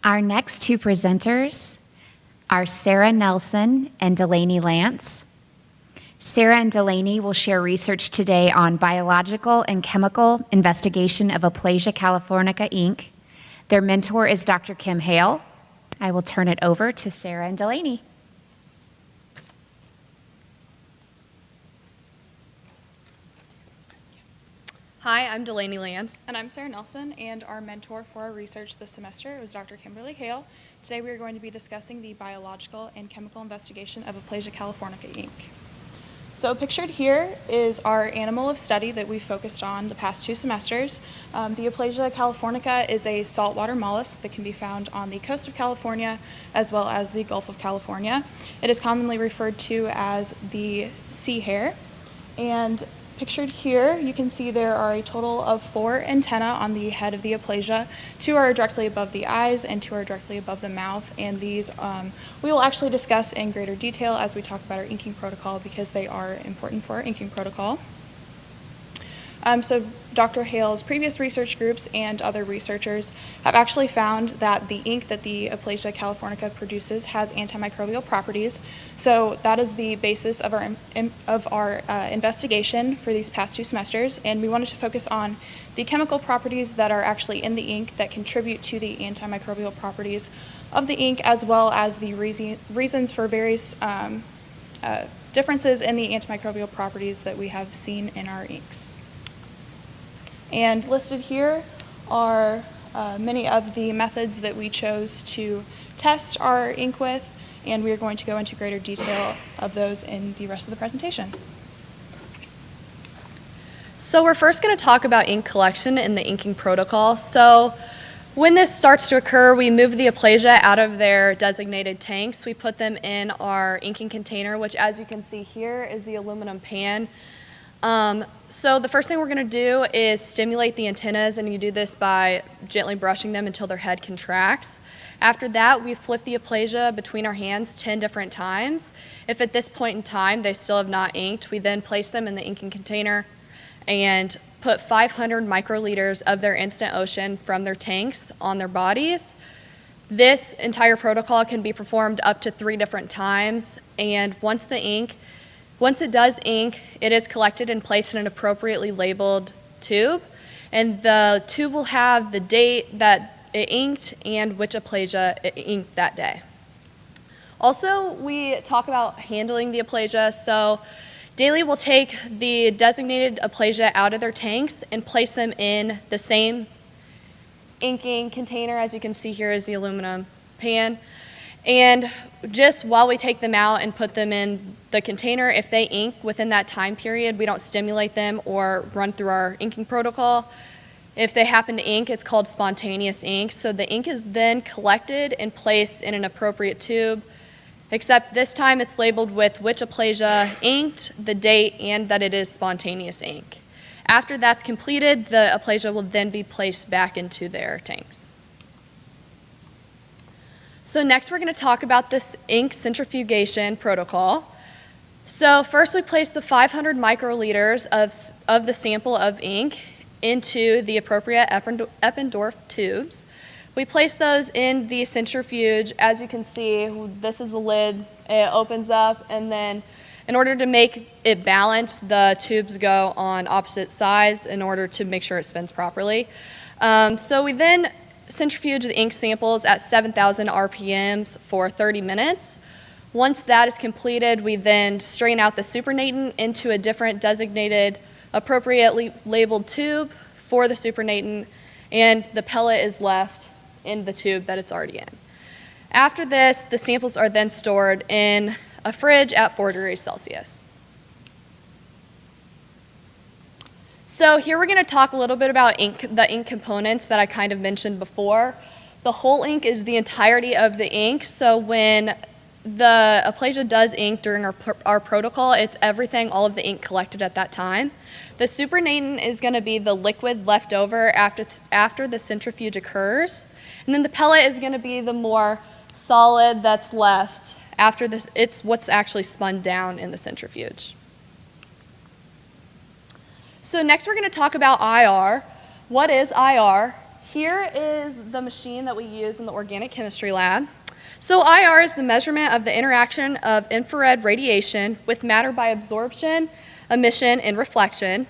Our next two presenters are Sarah Nelson and Delaney Lantz. Sarah and Delaney will share research today on biological and chemical investigation of Aplysia californica Inc. Their mentor is Dr. Kim Hale. I will turn it over to Sarah and Delaney. Hi, I'm Delaney Lantz. And I'm Sarah Nelson, and our mentor for our research this semester was Dr. Kimberly Hale. Today we are going to be discussing the biological and chemical investigation of Aplysia californica Inc. So pictured here is our animal of study that we focused on the past 2 semesters. The Aplysia californica is a saltwater mollusk that can be found on the coast of California as well as the Gulf of California. It is commonly referred to as the sea hare. And pictured here, you can see there are a total of 4 antennae on the head of the Aplysia. 2 are directly above the eyes and 2 are directly above the mouth. And these we will actually discuss in greater detail as we talk about our inking protocol because they are important for our inking protocol. So Dr. Hale's previous research groups and other researchers have actually found that the ink that the Aplysia californica produces has antimicrobial properties. So that is the basis of our investigation for these past 2 semesters, and we wanted to focus on the chemical properties that are actually in the ink that contribute to the antimicrobial properties of the ink, as well as the reasons for various differences in the antimicrobial properties that we have seen in our inks. And listed here are many of the methods that we chose to test our ink with, and we are going to go into greater detail of those in the rest of the presentation. So we're first going to talk about ink collection and the inking protocol. So when this starts to occur, we move the Aplysia out of their designated tanks. We put them in our inking container, which as you can see here is the aluminum pan. So the first thing we're going to do is stimulate the antennas, and you do this by gently brushing them until their head contracts. After that, we flip the Aplysia between our hands 10 different times. If at this point in time they still have not inked, we then place them in the inking container and put 500 microliters of their instant ocean from their tanks on their bodies. This entire protocol can be performed up to 3 different times, and once it does ink, it is collected and placed in an appropriately labeled tube, and the tube will have the date that it inked and which Aplysia it inked that day. Also, we talk about handling the Aplysia. So daily we'll take the designated Aplysia out of their tanks and place them in the same inking container. As you can see here is the aluminum pan. And just while we take them out and put them in the container, if they ink within that time period, we don't stimulate them or run through our inking protocol. If they happen to ink, it's called spontaneous ink. So the ink is then collected and placed in an appropriate tube, except this time it's labeled with which Aplysia inked, the date, and that it is spontaneous ink. After that's completed, the Aplysia will then be placed back into their tanks. So next we're going to talk about this ink centrifugation protocol. So first we place the 500 microliters of the sample of ink into the appropriate Eppendorf tubes. We place those in the centrifuge. As you can see, this is the lid. It opens up, and then in order to make it balance, the tubes go on opposite sides in order to make sure it spins properly. So we then centrifuge the ink samples at 7,000 RPMs for 30 minutes. Once that is completed, we then strain out the supernatant into a different designated, appropriately labeled tube for the supernatant, and the pellet is left in the tube that it's already in. After this, the samples are then stored in a fridge at 4 degrees Celsius. So here we're going to talk a little bit about the ink components that I kind of mentioned before. The whole ink is the entirety of the ink. So when the Aplysia does ink during our protocol, it's everything, all of the ink collected at that time. The supernatant is going to be the liquid left over after the centrifuge occurs. And then the pellet is going to be the more solid that's left after this. It's what's actually spun down in the centrifuge. So next we're going to talk about IR. What is IR? here is the machine that we use in the organic chemistry lab. So IR is the measurement of the interaction of infrared radiation with matter by absorption, emission, and reflection.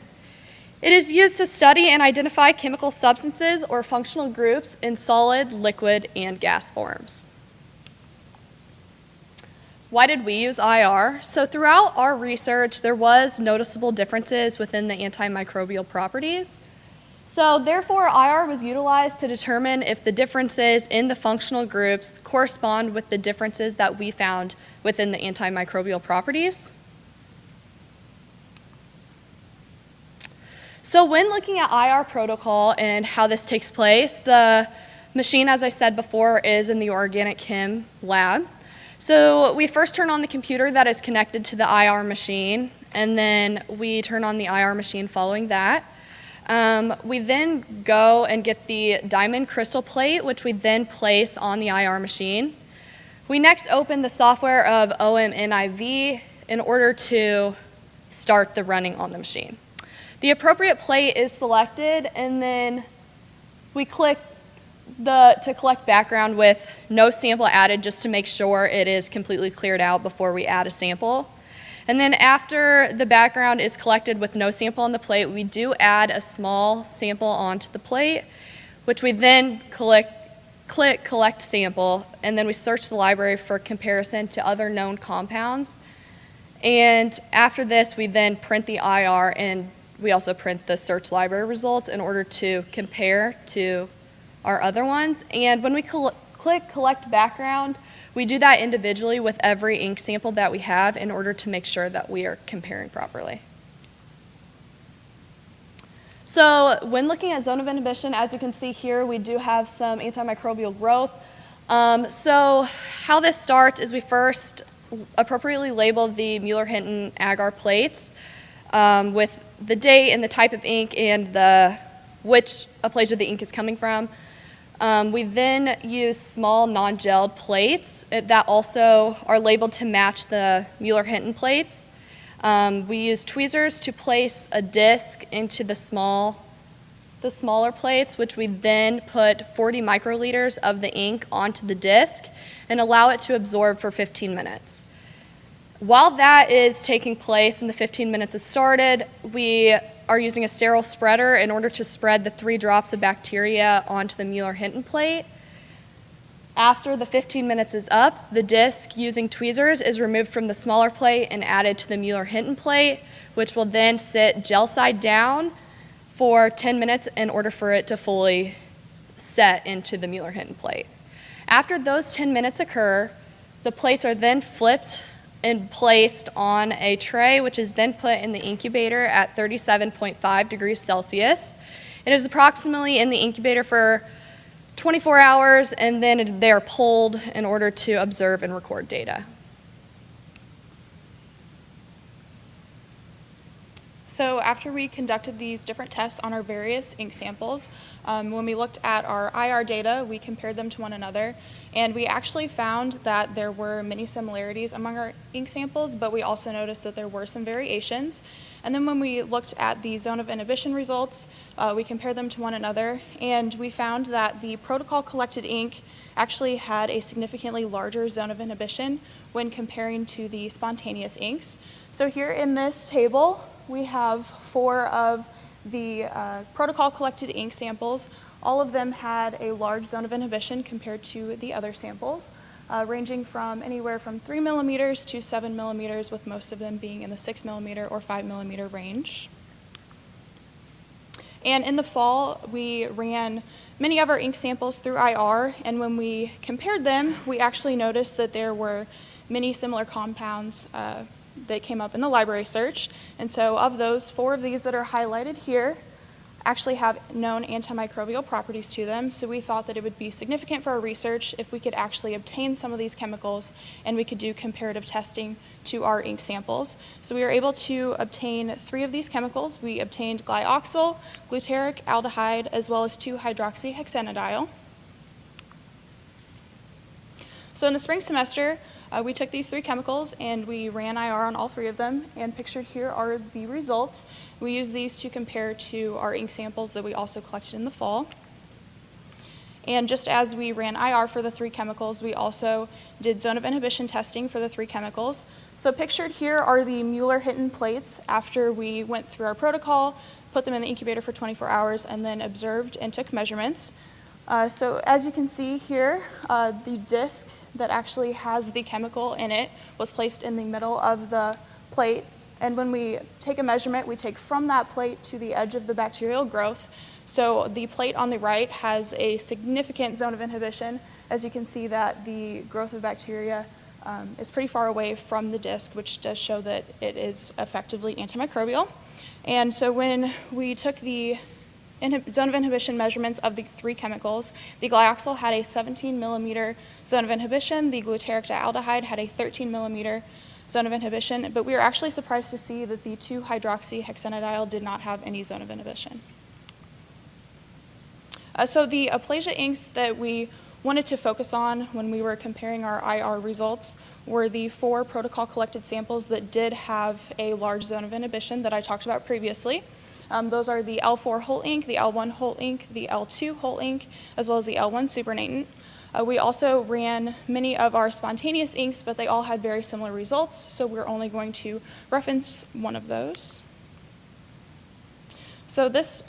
It is used to study and identify chemical substances or functional groups in solid, liquid, and gas forms. Why did we use IR? So throughout our research, there was noticeable differences within the antimicrobial properties. So therefore, IR was utilized to determine if the differences in the functional groups correspond with the differences that we found within the antimicrobial properties. So when looking at IR protocol and how this takes place, the machine, as I said before, is in the organic chem lab. So we first turn on the computer that is connected to the IR machine, and then we turn on the IR machine following that. We then go and get the diamond crystal plate, which we then place on the IR machine. We next open the software of OMNIV in order to start the running on the machine. The appropriate plate is selected, and then we click to collect background with no sample added, just to make sure it is completely cleared out before we add a sample. And then after the background is collected with no sample on the plate, we do add a small sample onto the plate, which we then click collect sample, and then we search the library for comparison to other known compounds. And after this, we then print the IR, and we also print the search library results in order to compare to our other ones. And when we click collect background, we do that individually with every ink sample that we have in order to make sure that we are comparing properly. So when looking at zone of inhibition, as you can see here, we do have some antimicrobial growth. So how this starts is we first appropriately label the Mueller-Hinton agar plates with the date and the type of ink and which Aplysia the ink is coming from. We then use small non-gelled plates that also are labeled to match the Mueller-Hinton plates. We use tweezers to place a disc into the smaller plates, which we then put 40 microliters of the ink onto the disc and allow it to absorb for 15 minutes. While that is taking place and the 15 minutes has started, we are using a sterile spreader in order to spread the 3 drops of bacteria onto the Mueller-Hinton plate. After the 15 minutes is up, the disc using tweezers is removed from the smaller plate and added to the Mueller-Hinton plate, which will then sit gel side down for 10 minutes in order for it to fully set into the Mueller-Hinton plate. After those 10 minutes occur, the plates are then flipped and placed on a tray, which is then put in the incubator at 37.5 degrees Celsius. It is approximately in the incubator for 24 hours, and then they are pulled in order to observe and record data. So after we conducted these different tests on our various ink samples, when we looked at our IR data, we compared them to one another, and we actually found that there were many similarities among our ink samples, but we also noticed that there were some variations. And then when we looked at the zone of inhibition results, we compared them to one another, and we found that the protocol-collected ink actually had a significantly larger zone of inhibition when comparing to the spontaneous inks. So here in this table, we have 4 of the protocol-collected ink samples. All of them had a large zone of inhibition compared to the other samples, ranging from anywhere from 3 millimeters to 7 millimeters, with most of them being in the 6 millimeter or 5 millimeter range. And in the fall, we ran many of our ink samples through IR, and when we compared them, we actually noticed that there were many similar compounds that came up in the library search. And so of those, 4 of these that are highlighted here actually have known antimicrobial properties to them. So we thought that it would be significant for our research if we could actually obtain some of these chemicals and we could do comparative testing to our ink samples. So we were able to obtain 3 of these chemicals. We obtained glyoxyl, glutaric aldehyde, as well as 2-hydroxyhexanediol. So in the spring semester, we took these 3 chemicals and we ran IR on all 3 of them, and pictured here are the results. We used these to compare to our ink samples that we also collected in the fall. And just as we ran IR for the 3 chemicals, we also did zone of inhibition testing for the 3 chemicals. So pictured here are the Mueller-Hinton plates after we went through our protocol, put them in the incubator for 24 hours, and then observed and took measurements. So as you can see here, the disc that actually has the chemical in it was placed in the middle of the plate. And when we take a measurement, we take from that plate to the edge of the bacterial growth. So the plate on the right has a significant zone of inhibition. As you can see that the growth of bacteria is pretty far away from the disc, which does show that it is effectively antimicrobial. And so when we took the zone of inhibition measurements of the 3 chemicals, the glyoxal had a 17 millimeter zone of inhibition, the glutaric dialdehyde had a 13 millimeter zone of inhibition, but we were actually surprised to see that the 2-hydroxyhexanediol did not have any zone of inhibition. So the Aplysia inks that we wanted to focus on when we were comparing our IR results were the 4 protocol-collected samples that did have a large zone of inhibition that I talked about previously. Those are the L4 whole ink, the L1 whole ink, the L2 whole ink, as well as the L1 supernatant. We also ran many of our spontaneous inks, but they all had very similar results, so we're only going to reference one of those. So this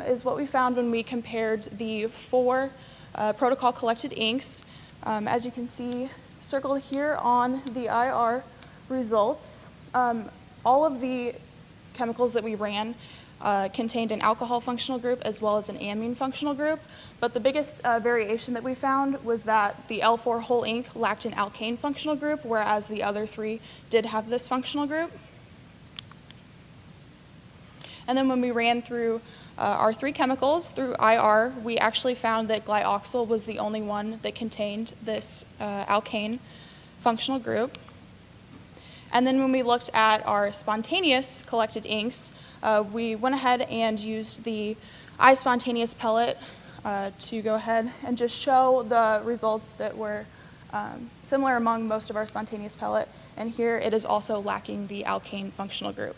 is what we found when we compared the 4 protocol-collected inks. As you can see circled here on the IR results, all of the chemicals that we ran contained an alcohol functional group as well as an amine functional group, but the biggest variation that we found was that the L4 whole ink lacked an alkane functional group, whereas the other 3 did have this functional group. And then when we ran through our 3 chemicals through IR, we actually found that glyoxal was the only one that contained this alkane functional group. And then when we looked at our spontaneous collected inks, we went ahead and used the iSpontaneous pellet to go ahead and just show the results that were similar among most of our spontaneous pellet. And here it is also lacking the alkane functional group.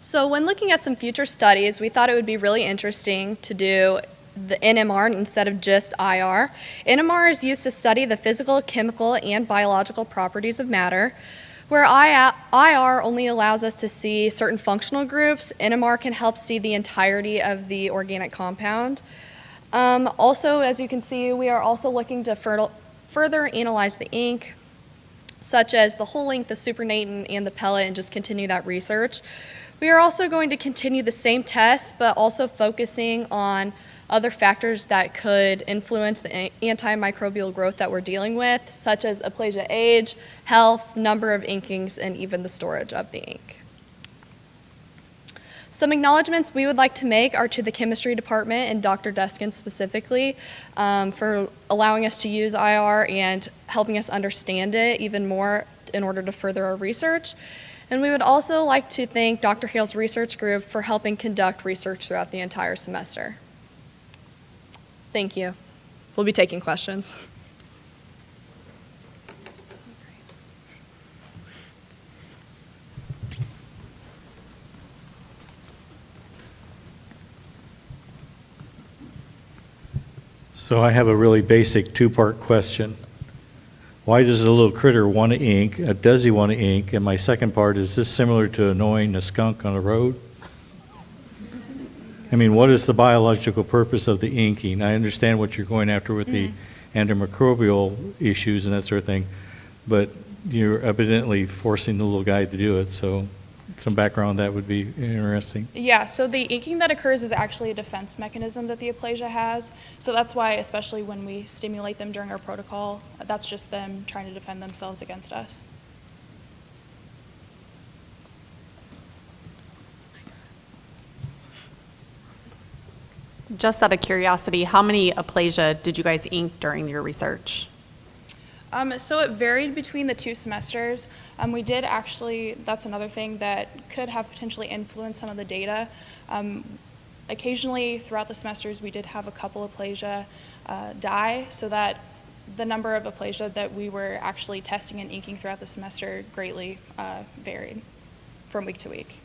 So when looking at some future studies, we thought it would be really interesting to do the NMR instead of just IR. NMR is used to study the physical, chemical, and biological properties of matter. Where IR only allows us to see certain functional groups, NMR can help see the entirety of the organic compound. Also, as you can see, we are also looking to further analyze the ink, such as the whole ink, the supernatant, and the pellet, and just continue that research. We are also going to continue the same tests, but also focusing on other factors that could influence the antimicrobial growth that we're dealing with, such as Aplysia age, health, number of inkings, and even the storage of the ink. Some acknowledgements we would like to make are to the chemistry department and Dr. Deskin specifically for allowing us to use IR and helping us understand it even more in order to further our research. And we would also like to thank Dr. Hale's research group for helping conduct research throughout the entire semester. Thank you. We'll be taking questions. So I have a really basic 2-part question. Why does a little critter want to ink? Does he want to ink? And my second part, is this similar to annoying a skunk on the road? I mean, what is the biological purpose of the inking? I understand what you're going after with the antimicrobial issues and that sort of thing, but you're evidently forcing the little guy to do it, so some background on that would be interesting. Yeah, so the inking that occurs is actually a defense mechanism that the Aplysia has. So that's why, especially when we stimulate them during our protocol, that's just them trying to defend themselves against us. Just out of curiosity, how many Aplysia did you guys ink during your research? So it varied between the 2 semesters. We did actually, that's another thing that could have potentially influenced some of the data. Occasionally throughout the semesters we did have a couple Aplysia die, so that the number of Aplysia that we were actually testing and inking throughout the semester greatly varied from week to week.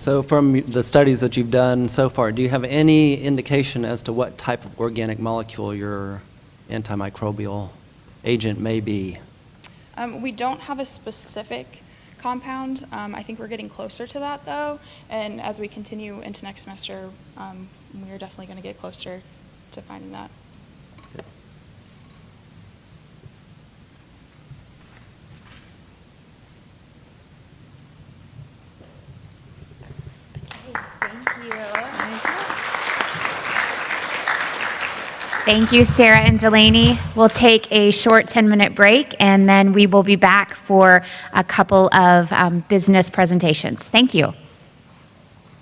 So from the studies that you've done so far, do you have any indication as to what type of organic molecule your antimicrobial agent may be? We don't have a specific compound. I think we're getting closer to that, though, and as we continue into next semester, we're definitely going to get closer to finding that. Thank you, Sarah and Delaney. We'll take a short 10-minute break, and then we will be back for a couple of business presentations. Thank you.